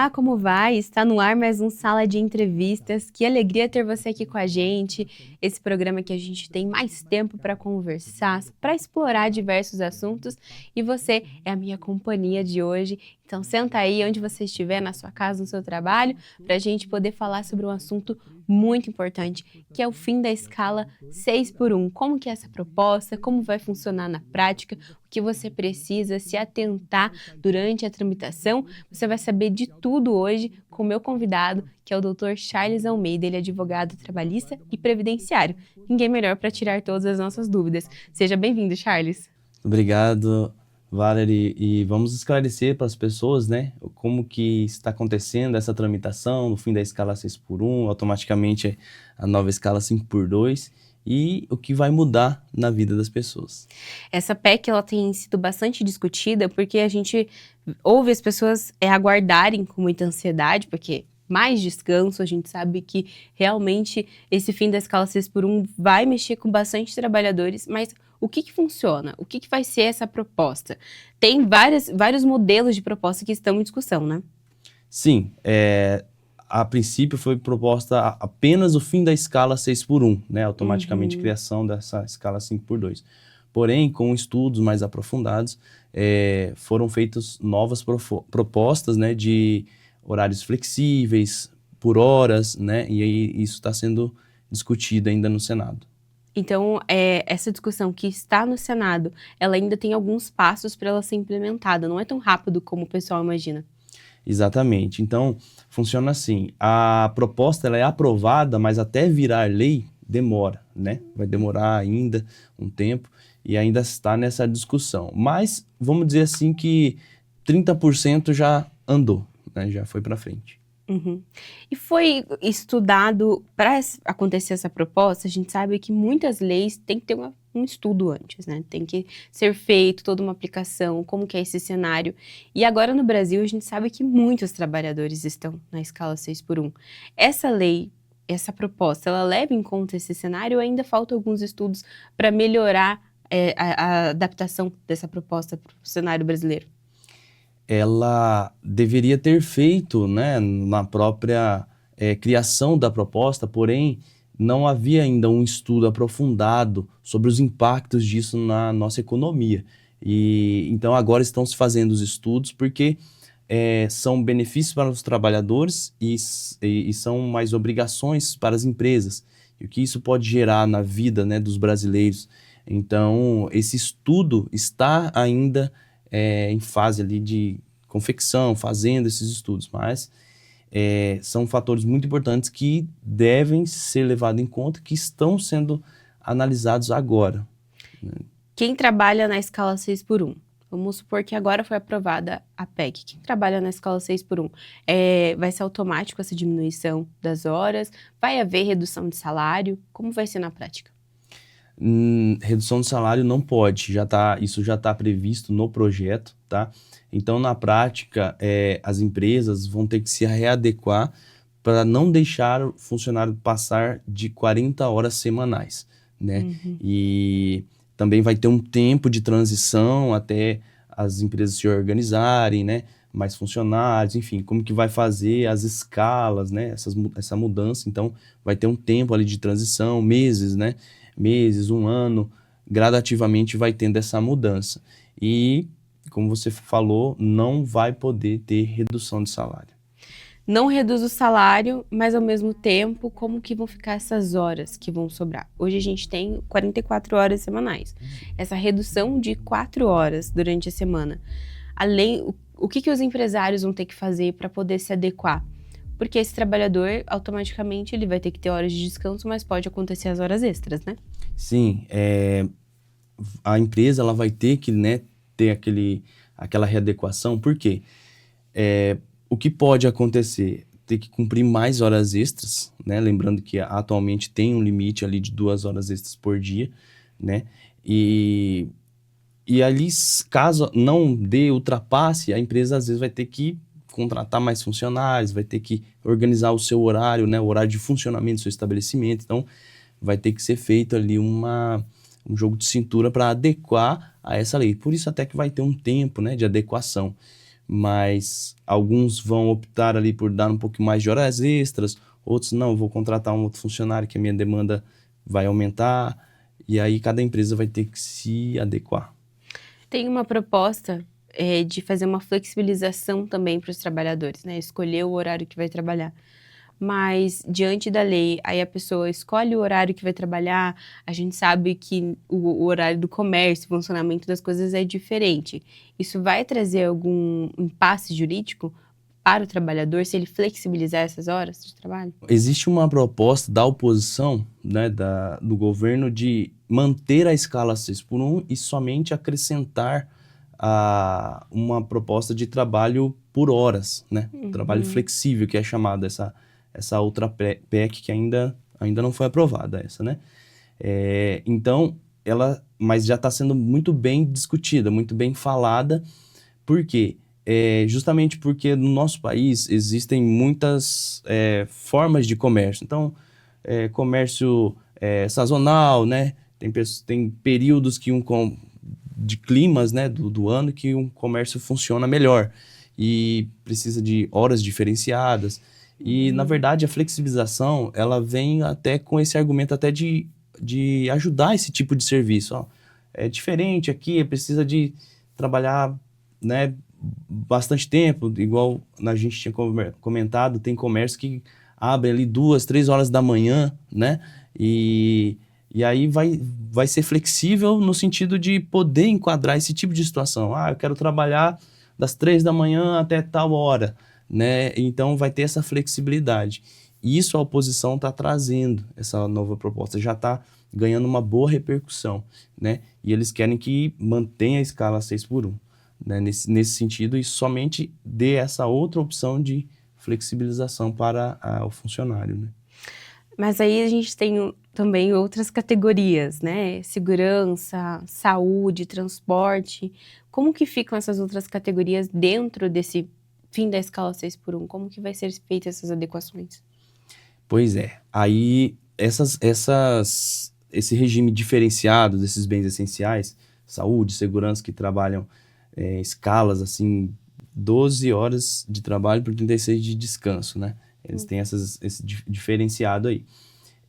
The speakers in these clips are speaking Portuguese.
Olá, como vai? Está no ar mais um Sala de Entrevistas. Que alegria ter você aqui com a gente. Esse programa que a gente tem mais tempo para conversar, para explorar diversos assuntos. E você é a minha companhia de hoje. Então senta aí onde você estiver, na sua casa, no seu trabalho, para a gente poder falar sobre um assunto muito importante, que é o fim da escala 6 por 1. Como que é essa proposta, como vai funcionar na prática, o que você precisa se atentar durante a tramitação. Você vai saber de tudo hoje com o meu convidado, que é o Dr. Charles Almeida. Ele é advogado trabalhista e previdenciário. Ninguém melhor para tirar todas as nossas dúvidas. Seja bem-vindo, Charles. Obrigado, Valerie. E vamos esclarecer para as pessoas, né, como que está acontecendo essa tramitação no fim da escala 6 por 1, automaticamente a nova escala 5 por 2 e o que vai mudar na vida das pessoas. Essa PEC ela tem sido bastante discutida porque a gente ouve as pessoas aguardarem com muita ansiedade, porque mais descanso, a gente sabe que realmente esse fim da escala 6 por 1 vai mexer com bastante trabalhadores, mas o que funciona? O que vai ser essa proposta? Tem vários modelos de proposta que estão em discussão, né? Sim, a princípio foi proposta apenas o fim da escala 6 por 1, né, automaticamente criação dessa escala 5 por 2. Porém, com estudos mais aprofundados, foram feitas novas propostas, né, de horários flexíveis, por horas, né, e aí isso está sendo discutido ainda no Senado. Então, essa discussão que está no Senado, ela ainda tem alguns passos para ela ser implementada, não é tão rápido como o pessoal imagina. Exatamente. Então, funciona assim, a proposta ela é aprovada, mas até virar lei demora, né? Vai demorar ainda um tempo e ainda está nessa discussão. Mas, vamos dizer assim que 30% já andou, né? Já foi para frente. Uhum. E foi estudado, para acontecer essa proposta, a gente sabe que muitas leis têm que ter um estudo antes, né? Tem que ser feito toda uma aplicação, como que é esse cenário. E agora no Brasil a gente sabe que muitos trabalhadores estão na escala 6 por 1. Essa lei, essa proposta, ela leva em conta esse cenário ou ainda falta alguns estudos para melhorar a adaptação dessa proposta para o cenário brasileiro? Ela deveria ter feito, né, na própria criação da proposta, porém não havia ainda um estudo aprofundado sobre os impactos disso na nossa economia. E então agora estão se fazendo os estudos porque são benefícios para os trabalhadores e são mais obrigações para as empresas. E o que isso pode gerar na vida, né, dos brasileiros. Então esse estudo está ainda em fase ali de confecção, fazendo esses estudos, mas são fatores muito importantes que devem ser levados em conta, que estão sendo analisados agora. Quem trabalha na escala 6 por 1? Vamos supor que agora foi aprovada a PEC. Quem trabalha na escala 6 por 1? Vai ser automático essa diminuição das horas? Vai haver redução de salário? Como vai ser na prática? Redução de salário não pode, isso já está previsto no projeto, tá? Então, na prática, as empresas vão ter que se readequar para não deixar o funcionário passar de 40 horas semanais, né? E também vai ter um tempo de transição até as empresas se organizarem, né? Mais funcionários, enfim, como que vai fazer as escalas, né? Essa mudança, então vai ter um tempo ali de transição, meses, né? Meses, um ano, gradativamente vai tendo essa mudança. E, como você falou, não vai poder ter redução de salário. Não reduz o salário, mas ao mesmo tempo, como que vão ficar essas horas que vão sobrar? Hoje a gente tem 44 horas semanais. Essa redução de 4 horas durante a semana. O que os empresários vão ter que fazer para poder se adequar? Porque esse trabalhador, automaticamente, ele vai ter que ter horas de descanso, mas pode acontecer as horas extras, né? Sim, a empresa ela vai ter que, né, ter aquela readequação, por quê? O que pode acontecer? Ter que cumprir mais horas extras, né? Lembrando que atualmente tem um limite ali de 2 horas extras por dia, né? E ali, caso não ultrapasse, a empresa às vezes vai ter que contratar mais funcionários, vai ter que organizar o seu horário, né? O horário de funcionamento do seu estabelecimento. Então, vai ter que ser feito ali um jogo de cintura para adequar a essa lei. Por isso até que vai ter um tempo, né, de adequação. mas alguns vão optar ali por dar um pouco mais de horas extras, outros não, vou contratar um outro funcionário que a minha demanda vai aumentar, e aí cada empresa vai ter que se adequar. Tem uma proposta de fazer uma flexibilização também para os trabalhadores, né? Escolher o horário que vai trabalhar. Mas, diante da lei, aí a pessoa escolhe o horário que vai trabalhar, a gente sabe que o horário do comércio, o funcionamento das coisas é diferente. Isso vai trazer algum impasse jurídico para o trabalhador se ele flexibilizar essas horas de trabalho? Existe uma proposta da oposição, né, do governo de manter a escala 6x1 e somente acrescentar uma proposta de trabalho por horas, né? Trabalho flexível, que é chamada essa outra PEC que ainda não foi aprovada, essa, né? Então, mas já está sendo muito bem discutida, muito bem falada. Por quê? Justamente porque no nosso país existem muitas formas de comércio. Então, comércio sazonal, né? Tem períodos que de climas, né, do ano que um comércio funciona melhor e precisa de horas diferenciadas. E, na verdade, a flexibilização, ela vem até com esse argumento até de ajudar esse tipo de serviço. Ó. É diferente aqui, precisa de trabalhar, né, bastante tempo, igual a gente tinha comentado, tem comércio que abre ali 2, 3 horas da manhã, né? E aí vai ser flexível no sentido de poder enquadrar esse tipo de situação. Eu quero trabalhar das 3 da manhã até tal hora, né? Então vai ter essa flexibilidade. E isso a oposição está trazendo, essa nova proposta, já está ganhando uma boa repercussão, né? E eles querem que mantenha a escala 6x1, né? Nesse sentido, e somente dê essa outra opção de flexibilização para o funcionário, né? Mas aí a gente tem também outras categorias, né? Segurança, saúde, transporte. Como que ficam essas outras categorias dentro desse fim da escala 6x1? Como que vai ser feitas essas adequações? Pois é. Aí, esse regime diferenciado desses bens essenciais, saúde, segurança, que trabalham escalas, assim, 12 horas de trabalho por 36 de descanso, né? Eles têm esse diferenciado aí.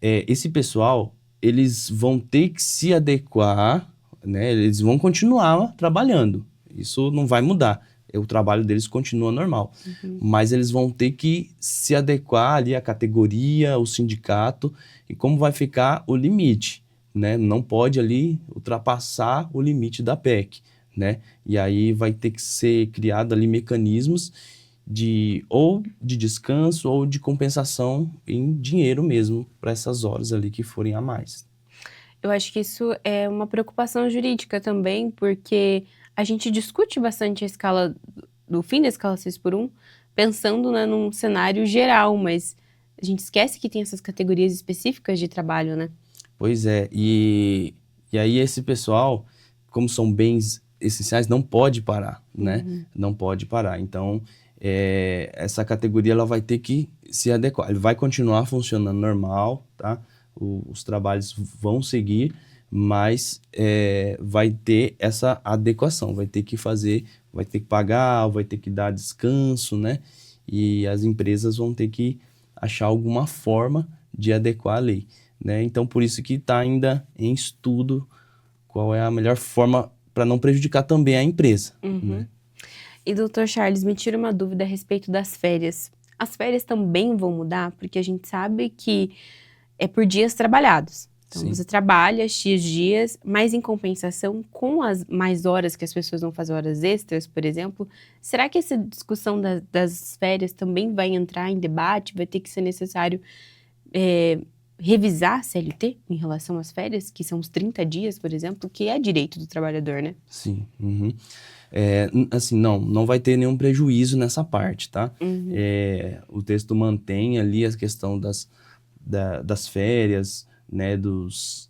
Esse pessoal, eles vão ter que se adequar, né? Eles vão continuar trabalhando. Isso não vai mudar. O trabalho deles continua normal. Mas eles vão ter que se adequar ali à categoria, ao sindicato, e como vai ficar o limite, né? Não pode ali ultrapassar o limite da PEC, né? E aí vai ter que ser criado ali mecanismos ou de descanso ou de compensação em dinheiro mesmo para essas horas ali que forem a mais. Eu acho que isso é uma preocupação jurídica também, porque a gente discute bastante a escala do fim da escala 6x1, pensando, né, num cenário geral, mas a gente esquece que tem essas categorias específicas de trabalho, né? Pois é, e aí esse pessoal, como são bens essenciais, não pode parar, né? Não pode parar. Então, essa categoria ela vai ter que se adequar. Ele vai continuar funcionando normal, tá? Os trabalhos vão seguir, mas vai ter essa adequação, vai ter que fazer, vai ter que pagar, vai ter que dar descanso, né? E as empresas vão ter que achar alguma forma de adequar a lei, né? Então, por isso que está ainda em estudo qual é a melhor forma para não prejudicar também a empresa, né? E, doutor Charles, me tira uma dúvida a respeito das férias. As férias também vão mudar? Porque a gente sabe que é por dias trabalhados. Então, Sim. você trabalha X dias, mas em compensação, com as mais horas que as pessoas vão fazer, horas extras, por exemplo, será que essa discussão das férias também vai entrar em debate? Vai ter que ser necessário revisar a CLT em relação às férias, que são os 30 dias, por exemplo, que é direito do trabalhador, né? Sim. Assim, não vai ter nenhum prejuízo nessa parte, tá? O texto mantém ali a questão das férias, né, dos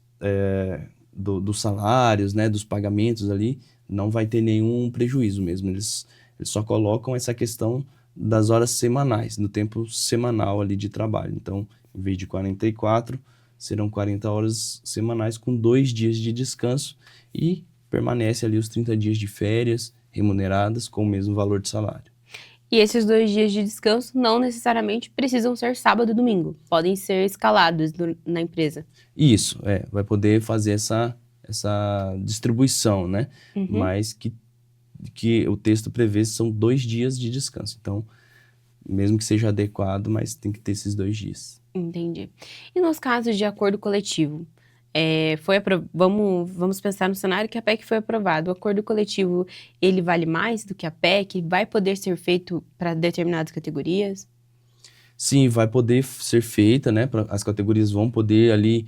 salários, né, dos pagamentos ali, não vai ter nenhum prejuízo mesmo. Eles só colocam essa questão das horas semanais, do tempo semanal ali de trabalho. Então, em vez de 44, serão 40 horas semanais com 2 dias de descanso e permanece ali os 30 dias de férias remuneradas com o mesmo valor de salário. E esses 2 dias de descanso não necessariamente precisam ser sábado e domingo, podem ser escalados na empresa. Isso, vai poder fazer essa distribuição, né? Uhum. Mas que o texto prevê são 2 dias de descanso. Então, mesmo que seja adequado, mas tem que ter esses 2 dias. Entendi. E nos casos de acordo coletivo, vamos pensar no cenário que a PEC foi aprovada. O acordo coletivo, ele vale mais do que a PEC? Vai poder ser feito para determinadas categorias? Sim, vai poder ser feita, né? As categorias vão poder ali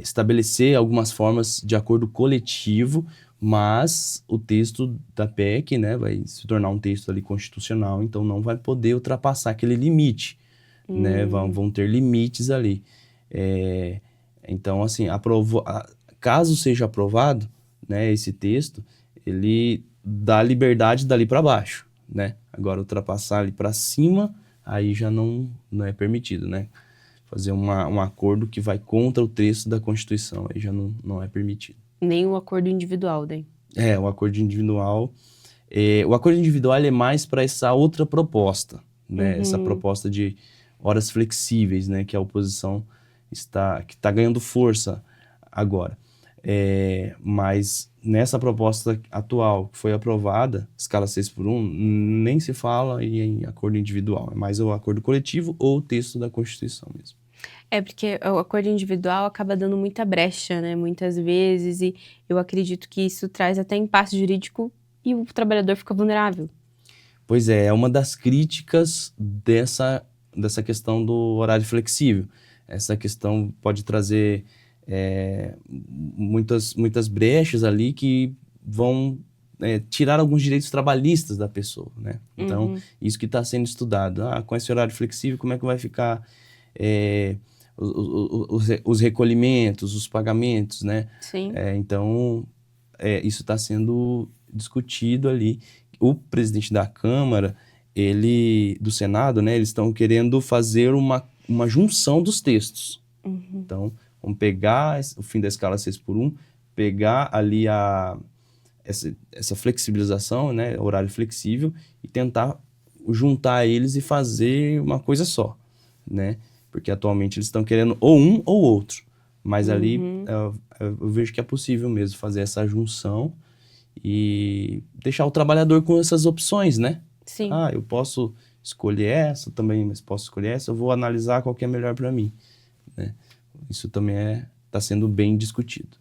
estabelecer algumas formas de acordo coletivo, mas o texto da PEC, né, vai se tornar um texto ali constitucional, então não vai poder ultrapassar aquele limite, né? Vão ter limites ali. Então, assim, caso seja aprovado, né, esse texto, ele dá liberdade dali para baixo, né? Agora, ultrapassar ali para cima, aí já não é permitido, né? Fazer um acordo que vai contra o texto da Constituição, aí já não é permitido. Nem o acordo individual, daí? O acordo individual... o acordo individual é mais para essa outra proposta, né? Essa proposta de horas flexíveis, né? Que a oposição que está ganhando força agora. Mas nessa proposta atual que foi aprovada, escala 6x1, nem se fala em acordo individual, é mais o acordo coletivo ou o texto da Constituição mesmo. Porque o acordo individual acaba dando muita brecha, né, muitas vezes, e eu acredito que isso traz até impasse jurídico e o trabalhador fica vulnerável. Pois é uma das críticas dessa questão do horário flexível. Essa questão pode trazer muitas brechas ali que vão tirar alguns direitos trabalhistas da pessoa, né? Então, isso que está sendo estudado. Com esse horário flexível, como é que vai ficar os recolhimentos, os pagamentos, né? Sim. Então, isso está sendo discutido ali. O presidente da Câmara, do Senado, né? Eles estão querendo fazer uma junção dos textos. Então, vamos pegar o fim da escala 6x1, pegar ali essa flexibilização, né, horário flexível, e tentar juntar eles e fazer uma coisa só, né? Porque atualmente eles estão querendo ou um ou outro. Mas ali eu vejo que é possível mesmo fazer essa junção e deixar o trabalhador com essas opções, né? Sim. Eu posso escolher essa também, mas posso escolher essa, eu vou analisar qual que é melhor para mim, né? Isso também está sendo bem discutido.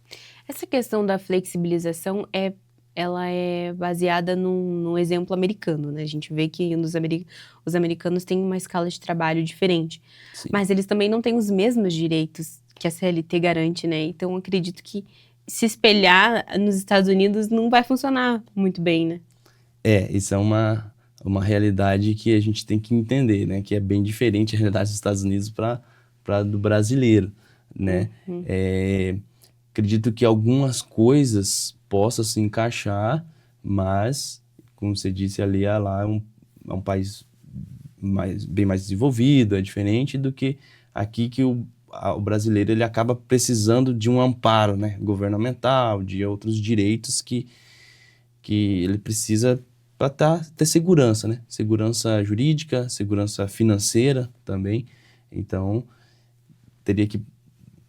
Essa questão da flexibilização ela é baseada num exemplo americano, né? A gente vê que os americanos têm uma escala de trabalho diferente. Sim. Mas eles também não têm os mesmos direitos que a CLT garante, né? Então, acredito que se espelhar nos Estados Unidos não vai funcionar muito bem, né? Isso é uma realidade que a gente tem que entender, né? Que é bem diferente a realidade dos Estados Unidos para do brasileiro, né? Acredito que algumas coisas possam se encaixar, mas, como você disse ali, lá é um país bem mais desenvolvido, é diferente do que aqui, que o brasileiro ele acaba precisando de um amparo, né, governamental, de outros direitos que ele precisa para ter segurança, né? Segurança jurídica, segurança financeira também. Então, teria que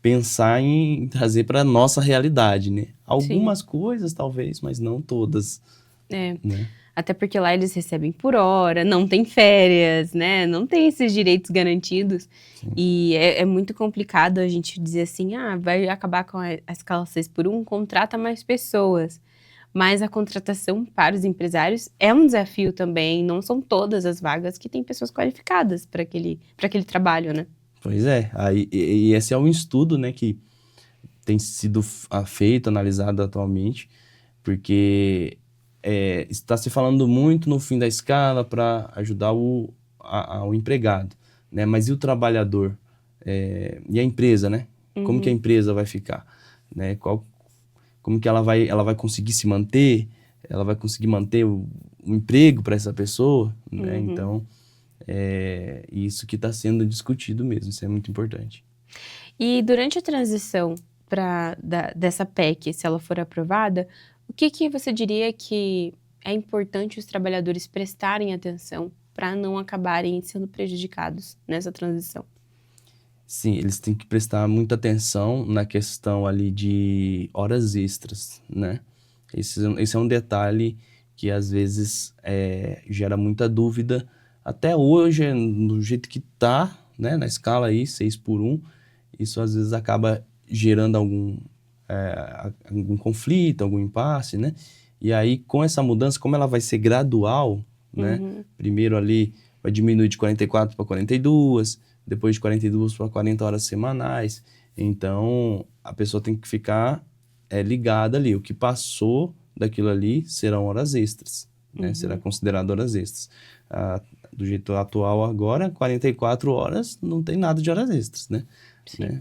pensar em trazer para a nossa realidade, né? Algumas coisas, talvez, mas não todas. Né? Até porque lá eles recebem por hora, não tem férias, né? Não tem esses direitos garantidos. Sim. E é muito complicado a gente dizer assim, vai acabar com a escala 6x1, contrata mais pessoas. Mas a contratação para os empresários é um desafio também. Não são todas as vagas que têm pessoas qualificadas para aquele trabalho, né? Pois é. E esse é um estudo, né, que tem sido feito, analisado atualmente, porque está se falando muito no fim da escala para ajudar o empregado, né? Mas e o trabalhador? E a empresa, né? Como que a empresa vai ficar? Né? Como que ela vai conseguir se manter? Ela vai conseguir manter o emprego para essa pessoa? Né? Então, isso que está sendo discutido mesmo, isso é muito importante. E durante a transição dessa PEC, se ela for aprovada, o que você diria que é importante os trabalhadores prestarem atenção para não acabarem sendo prejudicados nessa transição? Sim, eles têm que prestar muita atenção na questão ali de horas extras, né? Esse é um detalhe que às vezes gera muita dúvida. Até hoje, do jeito que tá, né, na escala aí, 6 por 1, isso às vezes acaba gerando algum conflito, algum impasse, né? E aí, com essa mudança, como ela vai ser gradual, né? Primeiro ali vai diminuir de 44 para 42, depois de 42 para 40 horas semanais. Então, a pessoa tem que ficar ligada ali. O que passou daquilo ali serão horas extras, né? Será considerado horas extras. Do jeito atual agora, 44 horas não tem nada de horas extras, né?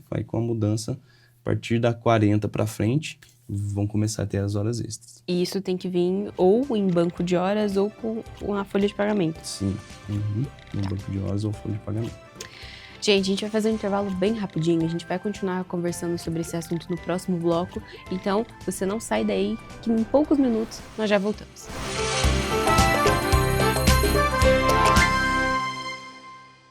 Aí com a mudança, a partir da 40 para frente, vão começar a ter as horas extras. E isso tem que vir ou em banco de horas ou com a folha de pagamento? Sim, no banco de horas ou folha de pagamento. Gente, a gente vai fazer um intervalo bem rapidinho, a gente vai continuar conversando sobre esse assunto no próximo bloco, então você não sai daí, que em poucos minutos nós já voltamos.